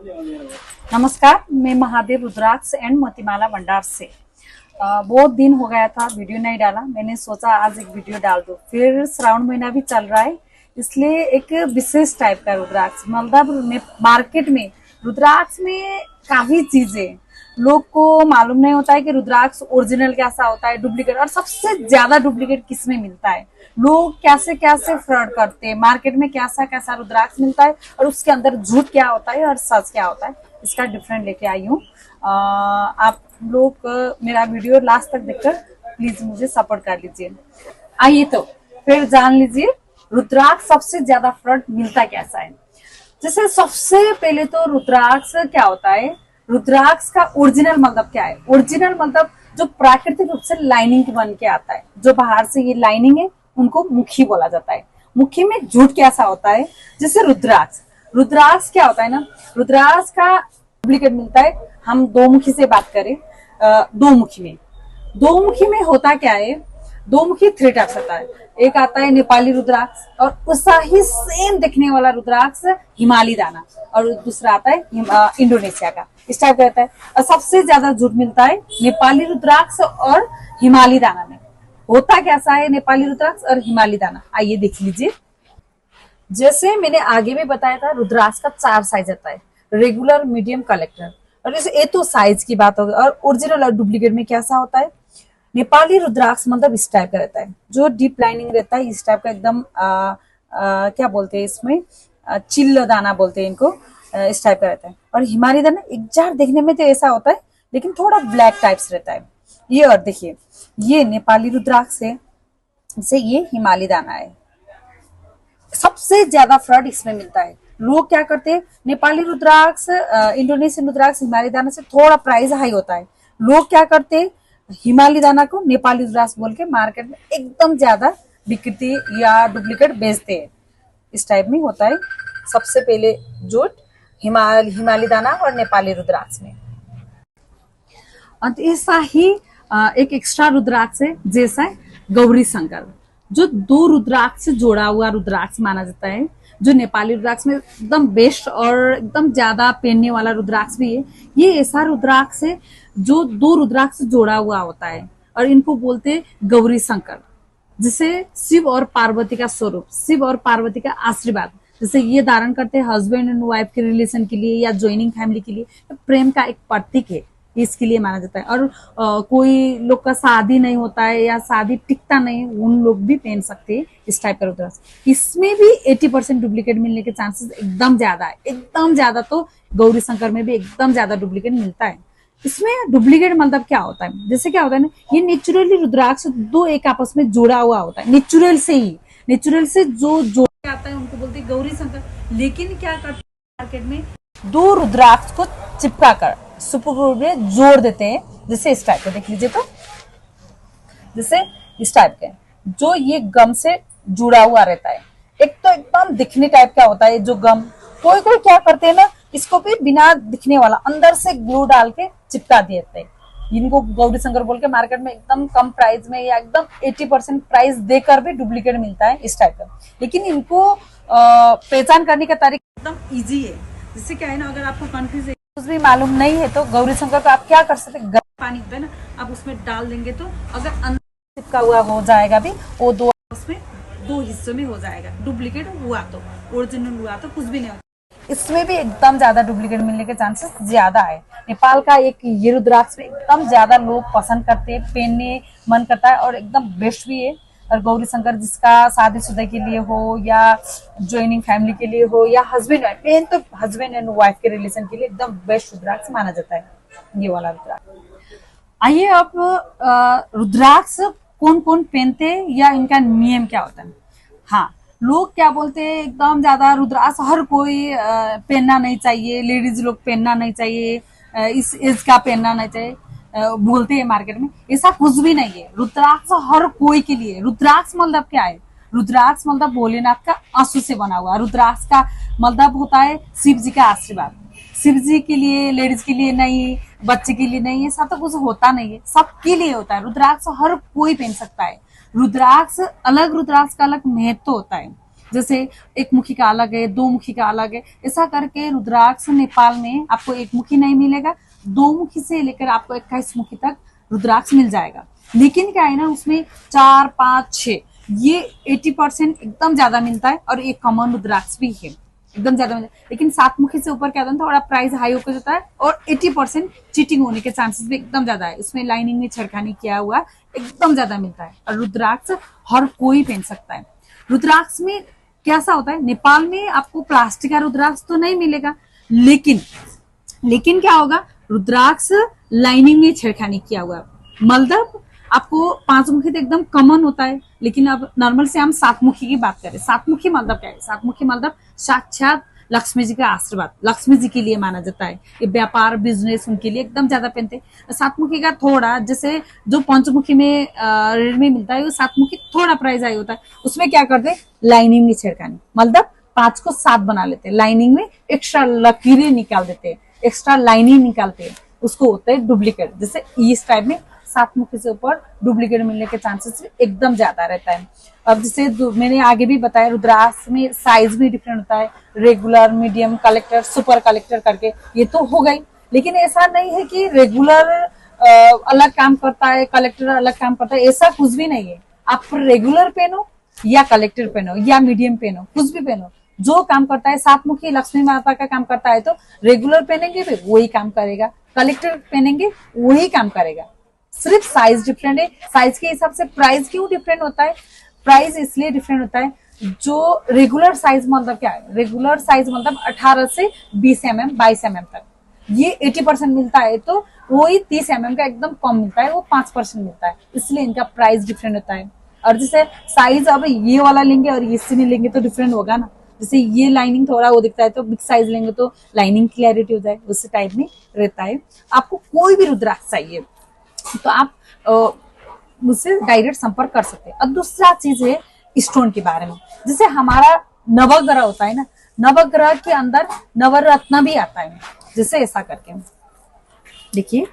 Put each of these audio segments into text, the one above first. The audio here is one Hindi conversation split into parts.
नमस्कार, मैं महादेव रुद्राक्ष एंड मोतीमाला भंडार से। बहुत दिन हो गया था वीडियो नहीं डाला। मैंने सोचा आज एक वीडियो डाल दूं। फिर श्रावण महीना भी चल रहा है, इसलिए एक विशेष टाइप का रुद्राक्ष मतलब मार्केट में रुद्राक्ष में काफी चीजें लोग को मालूम नहीं होता है कि रुद्राक्ष ओरिजिनल कैसा होता है, डुप्लीकेट, और सबसे ज्यादा डुप्लीकेट किस में मिलता है। लोग कैसे कैसे फ्रॉड करते हैं, मार्केट में कैसा कैसा रुद्राक्ष मिलता है और उसके अंदर झूठ क्या होता है और सच क्या होता है, इसका डिफरेंट लेके आई हूँ। आप लोग मेरा वीडियो लास्ट तक देखकर प्लीज मुझे सपोर्ट कर लीजिए। आइए तो फिर जान लीजिए रुद्राक्ष सबसे ज्यादा फ्रॉड मिलता कैसा है। जैसे सबसे पहले तो रुद्राक्ष क्या होता है, रुद्राक्ष का ओरिजिनल मतलब क्या है। ओरिजिनल मतलब जो प्राकृतिक रूप से लाइनिंग बन के आता है, जो बाहर से ये लाइनिंग है उनको मुखी बोला जाता है। मुखी में झूठ कैसा होता है, जैसे रुद्राक्ष रुद्राक्ष क्या होता है ना, रुद्राक्ष का डुप्लीकेट मिलता है। हम दो मुखी से बात करें, दो मुखी में होता क्या है, दो मुखी 3 टाइप्स आता है। एक आता है नेपाली रुद्राक्ष और उसका ही सेम दिखने वाला रुद्राक्ष हिमालय दाना, और दूसरा आता है इंडोनेशिया का, इस टाइप का रहता है। और सबसे ज्यादा झूठ मिलता है नेपाली रुद्राक्ष और हिमालय दाना में। होता कैसा है नेपाली रुद्राक्ष और हिमालय दाना, आइए देख लीजिए। जैसे मैंने आगे भी बताया था, रुद्राक्ष का 4 साइज आता है, रेगुलर, मीडियम, कलेक्टर। और जैसे ये तो साइज की बात होगी, और ओरिजिनल और डुप्लीकेट में कैसा होता है। नेपाली रुद्राक्ष मतलब इस टाइप का रहता है, जो डीप लाइनिंग रहता है, इस टाइप का एकदम क्या बोलते हैं इसमें, चिल्ल दाना बोलते हैं इनको, इस टाइप का रहता है। और हिमालय दाना एग्जैक्ट देखने में तो ऐसा होता है, लेकिन थोड़ा ब्लैक टाइप्स रहता है ये। और देखिए ये नेपाली रुद्राक्ष है, जैसे ये हिमालय दाना है। सबसे ज्यादा फ्रॉड इसमें मिलता है। लोग क्या करते हैं, नेपाली रुद्राक्ष, इंडोनेशियन रुद्राक्ष, हिमालय दाना से थोड़ा प्राइस हाई होता है। लोग क्या करते हैं, हिमालय दाना को नेपाली रुद्राक्ष बोल के मार्केट में एकदम ज्यादा बिकती या डुप्लीकेट बेचते हैं, इस टाइप में होता है। सबसे पहले झूठ हिमालय दाना और नेपाली रुद्राक्ष में। और ऐसा ही एक एक्स्ट्रा रुद्राक्ष है, जैसा गौरी शंकर, जो 2 रुद्राक्ष से जोड़ा हुआ रुद्राक्ष माना जाता है। जो नेपाली रुद्राक्ष में एकदम बेस्ट और एकदम ज्यादा पहनने वाला रुद्राक्ष भी है। ये ऐसा रुद्राक्ष है जो 2 रुद्राक्ष से जोड़ा हुआ होता है, और इनको बोलते हैं गौरी शंकर, जिसे शिव और पार्वती का स्वरूप, शिव और पार्वती का आशीर्वाद, जैसे ये धारण करते हैं हस्बैंड एंड वाइफ के रिलेशन के लिए या ज्वाइनिंग फैमिली के लिए, प्रेम का एक प्रतीक है, इसके लिए माना जाता है। और कोई लोग का शादी नहीं होता है या शादी टिकता नहीं, उन लोग भी पहन सकते हैं इस टाइप का रुद्राक्ष। इसमें भी 80% डुप्लीकेट मिलने के चांसेस एकदम ज्यादा है, एकदम ज्यादा। तो गौरी शंकर में भी एकदम ज्यादा डुप्लीकेट मिलता है। इसमें डुप्लीकेट मतलब क्या होता है, जैसे क्या होता है ना, ये नेचुरली रुद्राक्ष 2 एक आपस में जुड़ा हुआ होता है, नेचुरल से ही, नेचुरल से जो जोड़ आता है उनको बोलते हैं गौरी शंकर। लेकिन क्या करते हैं मार्केट में, 2 रुद्राक्ष को चिपका कर सुपर में जोड़ देते हैं, जैसे इस टाइप का देख लीजिए। तो जैसे इस टाइप के जो ये गम से जुड़ा हुआ रहता है। एक तो एकदम दिखने टाइप का होता है जो गम, कोई कोई क्या करते हैं ना, इसको भी बिना दिखने वाला अंदर से ग्लू डाल के चिपका देते हैं। इनको गौरी शंकर बोल के मार्केट में एकदम कम प्राइस में या एकदम 80% प्राइस देकर भी डुप्लीकेट मिलता है इस टाइप का। लेकिन इनको पहचान करने का तरीका एकदम इजी है। जिससे क्या है ना, अगर आपको कंफ्यूज कुछ भी मालूम नहीं है तो गौरी शंकर को आप क्या कर सकते हैं, गर्म पानी होता है ना, आप उसमें डाल देंगे तो अगर अंदर चिपका हुआ हो जाएगा भी, वो 2 उसमें 2 हिस्सों में हो जाएगा। डुप्लीकेट हुआ तो, ओरिजिनल हुआ तो कुछ भी नहीं होता। इसमें भी एकदम ज्यादा डुप्लीकेट मिलने के चांसेस ज्यादा है। नेपाल का एक ये रुद्राक्ष में एकदम ज्यादा लोग पसंद करते हैं, पहनने मन करता है और एकदम बेस्ट भी है। और गौरी शंकर जिसका शादीशुदा के लिए हो या ज्वाइनिंग फैमिली के लिए हो या हस्बैंड वाइफ, मेन तो हस्बैंड एंड वाइफ के रिलेशन के लिए एकदम बेस्ट रुद्राक्ष माना जाता है ये वाला रुद्राक्ष। आइए अब रुद्राक्ष कौन कौन पहनते हैं या इनका नियम क्या होता है। हाँ, लोग क्या बोलते हैं, एकदम ज्यादा रुद्राक्ष हर कोई पहनना नहीं चाहिए, लेडीज लोग पहनना नहीं चाहिए, इस एज का पहनना नहीं चाहिए, बोलते हैं मार्केट में। ऐसा कुछ भी नहीं है। रुद्राक्ष हर कोई के लिए। रुद्राक्ष मतलब क्या है, रुद्राक्ष मतलब भोलेनाथ का आंसू से बना हुआ। रुद्राक्ष का मतलब होता है शिव जी का आशीर्वाद। शिव जी के लिए, लेडीज के लिए नहीं, बच्चे के लिए नहीं, ऐसा तो कुछ होता नहीं है, सबके लिए होता है। रुद्राक्ष हर कोई पहन सकता है। रुद्राक्ष अलग, रुद्राक्ष का अलग महत्व होता है। जैसे एक मुखी का अलग है, दो मुखी का अलग है, ऐसा करके रुद्राक्ष नेपाल में आपको एक मुखी नहीं मिलेगा, दो मुखी से लेकर आपको 21 मुखी तक रुद्राक्ष मिल जाएगा। लेकिन क्या है ना, उसमें 4, 5, 6 ये 80% एकदम ज्यादा मिलता है और एक कॉमन रुद्राक्ष भी है एकदम ज्यादा मिलता है। लेकिन 7 मुखी से ऊपर क्या होता है, थोड़ा प्राइस हाई होकर जाता है और 80% चीटिंग होने के चांसेस भी एकदम ज्यादा है। इसमें लाइनिंग में छेड़खानी किया हुआ एकदम ज्यादा मिलता है। और रुद्राक्ष हर कोई पहन सकता है। रुद्राक्ष में कैसा होता है, नेपाल में आपको प्लास्टिक का रुद्राक्ष तो नहीं मिलेगा, लेकिन क्या होगा, रुद्राक्ष लाइनिंग में छेड़खानी किया हुआ। मलदब आपको 5 मुखी तो एकदम कॉमन होता है, लेकिन अब नॉर्मल से हम 7 मुखी की बात करें। 7 मुखी मलदब क्या है, 7 मुखी मलदब साक्षात लक्ष्मी जी का आशीर्वाद, लक्ष्मी जी के लिए माना जाता है। ये व्यापार बिजनेस उनके लिए एकदम ज्यादा पहनते हैं। 7 मुखी का थोड़ा, जैसे जो पंचमुखी में रेट में मिलता है, वो 7 मुखी थोड़ा प्राइस हाई होता है। उसमें क्या करते हैं, लाइनिंग में छेड़खानी, मतलब 5 को 7 बना लेते हैं, लाइनिंग में एक्स्ट्रा लकीरें निकाल देते हैं, एक्स्ट्रा लाइनिंग निकालते हैं, उसको होता है डुप्लीकेट। जैसे इस टाइप में 7 मुखी से ऊपर डुप्लीकेट मिलने के चांसेस एकदम ज्यादा रहता है। अब जैसे मैंने आगे भी बताया, रुद्राक्ष में साइज भी डिफरेंट होता है, regular, medium, collector, super collector करके, ये तो हो गई। लेकिन ऐसा नहीं है कि रेगुलर अलग काम करता है, कलेक्टर अलग काम करता है, ऐसा कुछ भी नहीं है। आप रेगुलर पहनो या कलेक्टर पहनो या मीडियम पहनो, कुछ भी पहनो, जो काम करता है। 7 मुखी लक्ष्मी माता का काम करता है, तो रेगुलर पहनेंगे भी वही काम करेगा, कलेक्टर पहनेंगे वही काम करेगा, सिर्फ साइज डिफरेंट है। साइज के हिसाब से प्राइस क्यों डिफरेंट होता है, प्राइस इसलिए डिफरेंट होता है, जो रेगुलर साइज मतलब क्या है, रेगुलर साइज मतलब 18 से 20 mm, 22 mm तक, ये 80% मिलता है, तो वही 30 mm का एकदम कम मिलता है, वो 5% मिलता है, इसलिए इनका प्राइस डिफरेंट होता है। और जैसे साइज अब ये वाला लेंगे और इससे में लेंगे तो डिफरेंट होगा ना, जैसे ये लाइनिंग थोड़ा वो दिखता है तो बिग साइज लेंगे तो लाइनिंग क्लैरिटी हो जाए, उस टाइप में रहता है। आपको कोई भी रुद्राक्ष चाहिए तो आप मुझसे डायरेक्ट संपर्क कर सकते हैं। अब दूसरा चीज है स्टोन के बारे में। जैसे हमारा नवग्रह होता है ना, नवग्रह के अंदर नवरत्न भी आता है। जैसे ऐसा करके देखिए,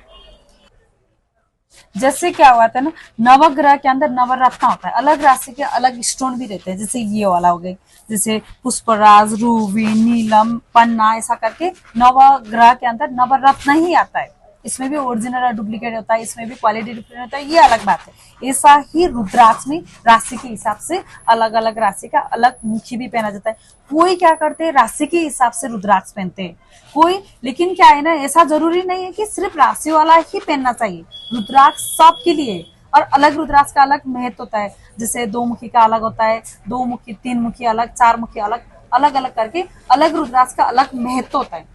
जैसे क्या हुआ था ना, नवग्रह के अंदर नवरत्न होता है, अलग राशि के अलग स्टोन भी रहते हैं। जैसे ये वाला हो गया, जैसे पुष्पराज, रूबी, नीलम, पन्ना, ऐसा करके नवग्रह के अंदर नवरत्न ही आता है। इसमें भी ओरिजिनल और डुप्लीकेट होता है, इसमें भी क्वालिटी डिफरेंट होता है, ये अलग बात है। ऐसा ही रुद्राक्ष में राशि के हिसाब से अलग अलग राशि का अलग मुखी भी पहना जाता है। कोई क्या करते हैं, राशि के हिसाब से रुद्राक्ष पहनते हैं कोई, लेकिन क्या है ना, ऐसा जरूरी नहीं है कि सिर्फ राशि वाला ही पहनना चाहिए। रुद्राक्ष सबके लिए, और अलग रुद्राक्ष का अलग महत्व होता है। जैसे 2 मुखी का अलग होता है, 2 मुखी, 3 मुखी अलग, 4 मुखी अलग, अलग अलग करके अलग रुद्राक्ष का अलग महत्व होता है,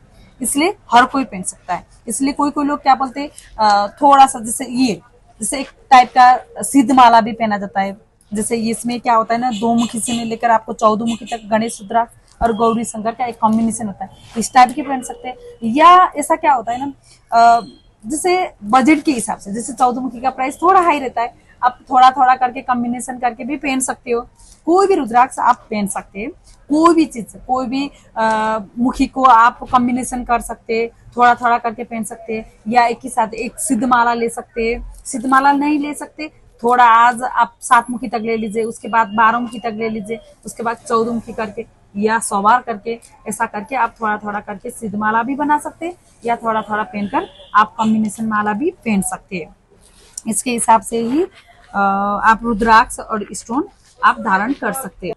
इसलिए हर कोई पहन सकता है। इसलिए कोई कोई लोग क्या बोलते हैं, थोड़ा सा जैसे ये, जैसे एक टाइप का सिद्ध माला भी पहना जाता है। जैसे इसमें क्या होता है ना, 2 मुखी से लेकर आपको 14 मुखी तक गणेश रुद्राक्ष और गौरी शंकर का एक कॉम्बिनेशन होता है, इस टाइप की पहन सकते हैं। या ऐसा क्या होता है ना, जैसे बजट के हिसाब से, जैसे 14 मुखी का प्राइस थोड़ा हाई रहता है, आप थोड़ा थोड़ा करके कॉम्बिनेशन करके भी पहन सकते हो। कोई भी रुद्राक्ष आप पहन सकते हैं, कोई भी चीज, कोई भी मुखी को आप कॉम्बिनेशन कर सकते हैं, थोड़ा थोड़ा करके पहन सकते हैं, या एक ही साथ एक सिद्ध माला ले सकते हैं। सिद्ध माला नहीं ले सकते, थोड़ा आज आप 7 मुखी तक ले लीजिए, उसके बाद 12 मुखी तक ले लीजिए, उसके बाद 14 मुखी करके या 100 बार करके, ऐसा करके आप थोड़ा थोड़ा करके सिद्ध माला भी बना सकते हैं, या थोड़ा थोड़ा पहनकर आप कॉम्बिनेशन माला भी पहन सकते हैं। इसके हिसाब से ही आप रुद्राक्ष और स्टोन आप धारण कर सकते हैं।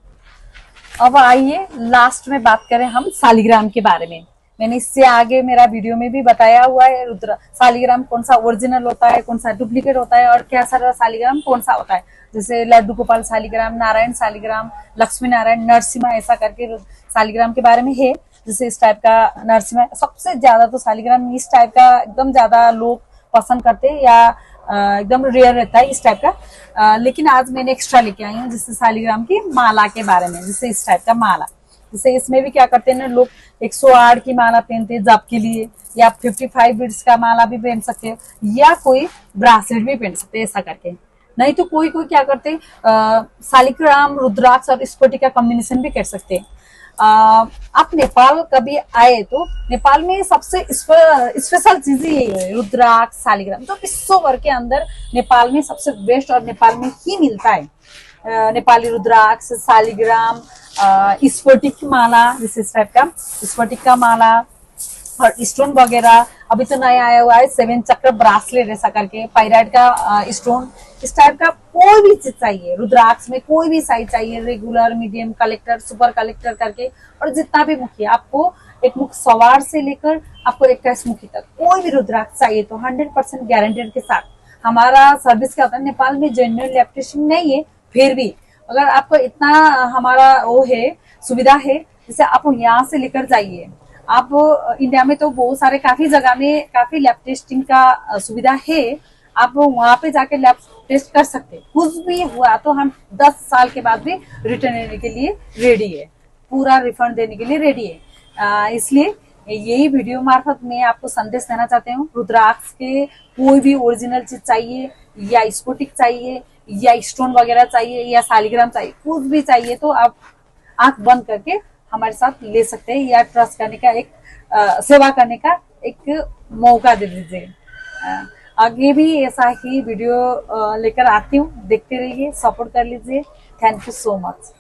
अब आइए लास्ट में बात करें हम शालिग्राम के बारे में। मैंने इससे आगे मेरा वीडियो में भी बताया हुआ है, रुद्र शालिग्राम कौन सा ओरिजिनल होता है, कौन सा डुप्लीकेट होता है, और क्या सारा शालिग्राम कौन सा होता है। जैसे लड्डू गोपाल शालिग्राम, नारायण शालिग्राम, लक्ष्मी नारायण, नरसिम्हा, ऐसा करके शालिग्राम के बारे में है। जैसे इस टाइप का नरसिम्हा सबसे ज्यादा, तो शालिग्राम इस टाइप का एकदम ज्यादा लोग पसंद करते हैं, या एकदम रेयर रहता है इस टाइप का। लेकिन आज मैंने एक्स्ट्रा लेके आई हूँ जिससे शालिग्राम की माला के बारे में। जैसे इस टाइप का माला, जैसे इसमें भी क्या करते हैं ना लोग, 108 की माला पहनते हैं जप के लिए, या 55 बीड्स का माला भी पहन सकते हैं, या कोई ब्रासलेट भी पहन सकते हैं, ऐसा करके। नहीं तो कोई कोई क्या करते हैं, शालिग्राम, रुद्राक्ष और स्फटिक का कॉम्बिनेशन भी कर सकते हैं। आप नेपाल कभी आए तो नेपाल में सबसे स्पेशल चीज ही है रुद्राक्ष, शालिग्राम। तो विश्व भर के अंदर नेपाल में सबसे बेस्ट और नेपाल में ही मिलता है। नेपाली रुद्राक्ष, शालिग्राम, स्फटिक माला, इस टाइप का स्फटिक का माला और स्टोन वगैरह। अभी तो नया आया हुआ है 7 चक्र ब्रासलेट ऐसा करके, पायराइट का स्टोन, इस टाइप का कोई भी चीज चाहिए रुद्राक्ष में, कोई भी साइज चाहिए, regular, medium, collector, super collector करके, और जितना भी मुखी आपको, एक मुख सवार से लेकर आपको 21 मुखी तक कोई भी रुद्राक्ष चाहिए तो 100% गारंटेड के साथ हमारा सर्विस क्या होता है। नेपाल में जेन्युइन इलेक्ट्रिशियन नहीं है, फिर भी अगर आपको इतना हमारा वो है, सुविधा है, जैसे आप यहाँ से लेकर जाइए। आप इंडिया में तो बहुत सारे काफी जगह में काफी लैब टेस्टिंग का सुविधा है, आप वहां पे जाके लैब टेस्ट कर सकते हैं। कुछ भी हुआ तो हम 10 साल के बाद भी रिटर्न लेने के लिए रेडी है, पूरा रिफंड देने के लिए रेडी है। इसलिए यही वीडियो मार्फत मैं आपको संदेश देना चाहती हूँ, रुद्राक्ष के कोई भी ओरिजिनल चीज चाहिए या स्फटिक चाहिए या स्टोन वगैरह चाहिए या शालिग्राम चाहिए, कुछ भी चाहिए तो आप आंख बंद करके हमारे साथ ले सकते हैं, या ट्रस्ट करने का एक सेवा करने का एक मौका दे दीजिए। आगे भी ऐसा ही वीडियो लेकर आती हूँ, देखते रहिए, सपोर्ट कर लीजिए। Thank you so much.